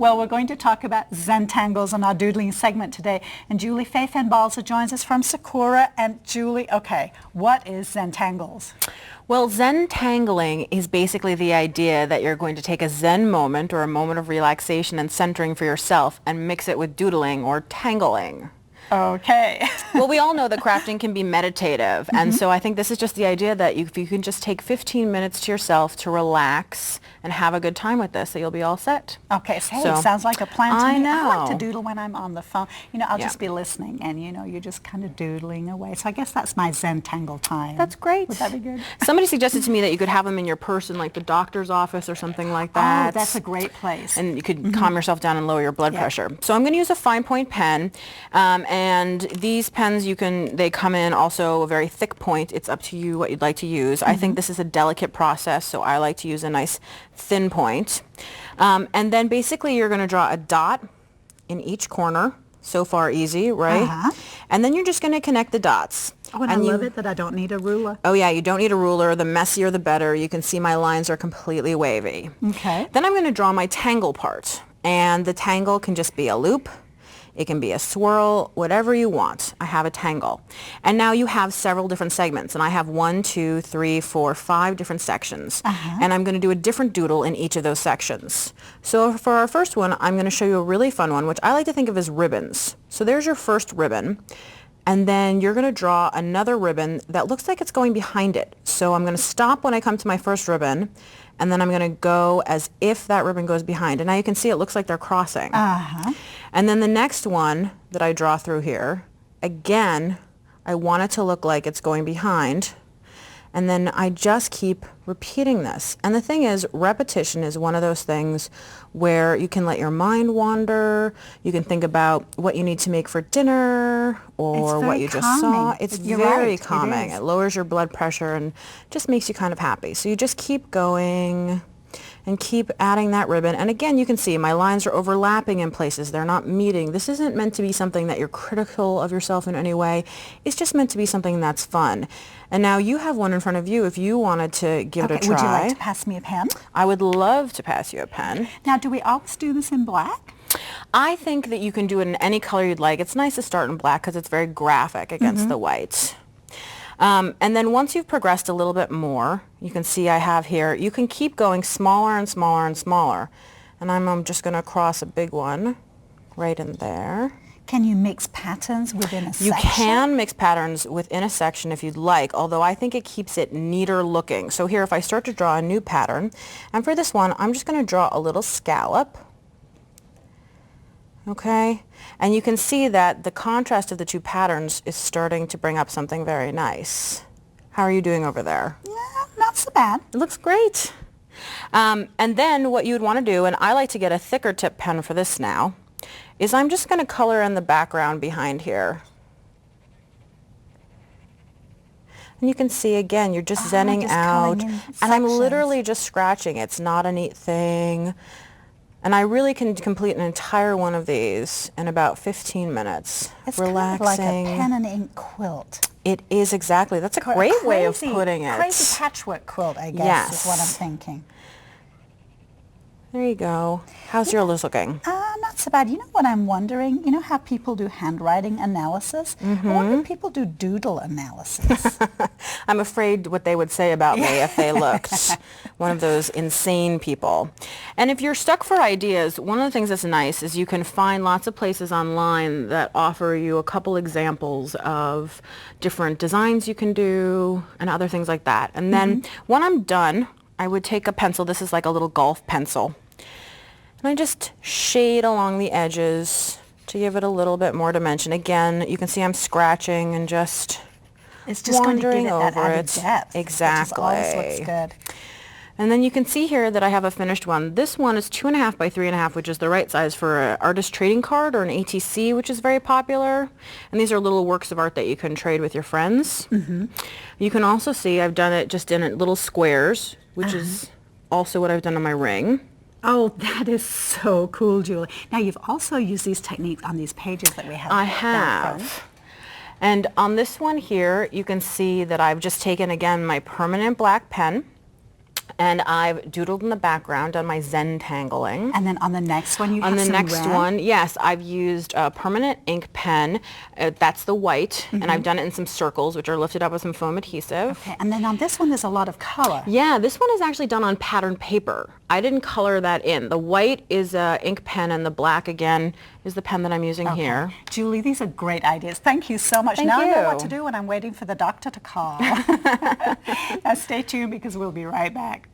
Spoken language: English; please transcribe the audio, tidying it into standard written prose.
Well, we're going to talk about Zentangles in our doodling segment today. And Julie Fei-Fan Balzer joins us from Sakura. And Julie, okay, what is Zentangles? Well, Zentangling is basically the idea that you're going to take a Zen moment or a moment of relaxation and centering for yourself and mix it with doodling or tangling. Okay. Well, we all know that crafting can be meditative, and so I think this is just the idea that if you can just take 15 minutes to yourself to relax and have a good time with this, that you'll be all set. Okay, so sounds like a plan to I me. know. I like to doodle when I'm on the phone. You know, I'll just be listening, and you know, you're just kind of doodling away. So I guess that's my Zentangle time. That's great. Would that be good? Somebody suggested to me that you could have them in your purse in like the doctor's office or something like that. Oh, that's a great place. And you could calm yourself down and lower your blood pressure. So I'm going to use a fine point pen, and these pens they come in also a very thick point. It's up to you what you'd like to use. I think this is a delicate process, so I like to use a nice thin point. And then basically you're going to draw a dot in each corner. So far easy, right? And then you're just going to connect the dots. Oh, and I love it that I don't need a ruler. Oh yeah, you don't need a ruler. The messier the better. You can see my lines are completely wavy. Okay. Then I'm going to draw my tangle part. And the tangle can just be a loop. It can be a swirl, whatever you want. I have a tangle. And now you have several different segments. And I have 1, 2, 3, 4, 5 different sections. And I'm going to do a different doodle in each of those sections. So for our first one, I'm going to show you a really fun one, which I like to think of as ribbons. So there's your first ribbon. And then you're going to draw another ribbon that looks like it's going behind it. So I'm going to stop when I come to my first ribbon. And then I'm going to go as if that ribbon goes behind. And now you can see it looks like they're crossing. And then the next one that I draw through here, again, I want it to look like it's going behind. And then I just keep repeating this. And the thing is, repetition is one of those things where you can let your mind wander. You can think about what you need to make for dinner or what you just saw. It's very calming. It lowers your blood pressure and just makes you kind of happy. So you just keep going and keep adding that ribbon. And again, you can see my lines are overlapping in places. They're not meeting. This isn't meant to be something that you're critical of yourself in any way. It's just meant to be something that's fun. And now you have one in front of you if you wanted to give it a try. Would you like to pass me a pen? I would love to pass you a pen. Now, do we always do this in black? I think that you can do it in any color you'd like. It's nice to start in black because it's very graphic against the white. And then once you've progressed a little bit more, you can see I have here, you can keep going smaller and smaller and smaller. And I'm just going to cross a big one right in there. Can you mix patterns within a section? You can mix patterns within a section if you'd like, although I think it keeps it neater looking. So here, if I start to draw a new pattern, and for this one, I'm just going to draw a little scallop. Okay, and you can see that the contrast of the two patterns is starting to bring up something very nice. How are you doing over there? Yeah, not so bad. It looks great. And then what you would want to do, and I like to get a thicker tip pen for this now, is I'm just going to color in the background behind here. And you can see again, you're just zenning out, and I'm literally just scratching. It's not a neat thing. And I really can complete an entire one of these in about 15 minutes. It's relaxing. kind of like a pen and ink quilt. It is exactly. That's a great way of putting it. Crazy patchwork quilt, I guess, is what I'm thinking. There you go. How's your list looking? Not so bad. You know what I'm wondering? You know how people do handwriting analysis? I wonder if people do doodle analysis. I'm afraid what they would say about me if they looked one of those insane people. And if you're stuck for ideas, one of the things that's nice is you can find lots of places online that offer you a couple examples of different designs you can do and other things like that. And then when I'm done, I would take a pencil. This is like a little golf pencil. And I just shade along the edges to give it a little bit more dimension. Again, you can see I'm scratching and just it's just going to give it that over added it. depth. Exactly. Which always looks good. And then you can see here that I have a finished one. This one is 2.5 by 3.5, which is the right size for an artist trading card or an ATC, which is very popular. And these are little works of art that you can trade with your friends. You can also see I've done it just in little squares, which is also what I've done on my ring. Oh, that is so cool, Julie. Now, you've also used these techniques on these pages that we have. I have. And on this one here, you can see that I've just taken, again, my permanent black pen. And I've doodled in the background, done my Zentangling. And then on the next one, you have On the some next red. one, yes, I've used a permanent ink pen. That's the white, and I've done it in some circles, which are lifted up with some foam adhesive. Okay, and then on this one, there's a lot of color. Yeah, this one is actually done on patterned paper. I didn't color that in. The white is a ink pen, and the black, again, is the pen that I'm using here. Julie, these are great ideas. Thank you so much. Thank now I know you. what to do when I'm waiting for the doctor to call. Now stay tuned because we'll be right back.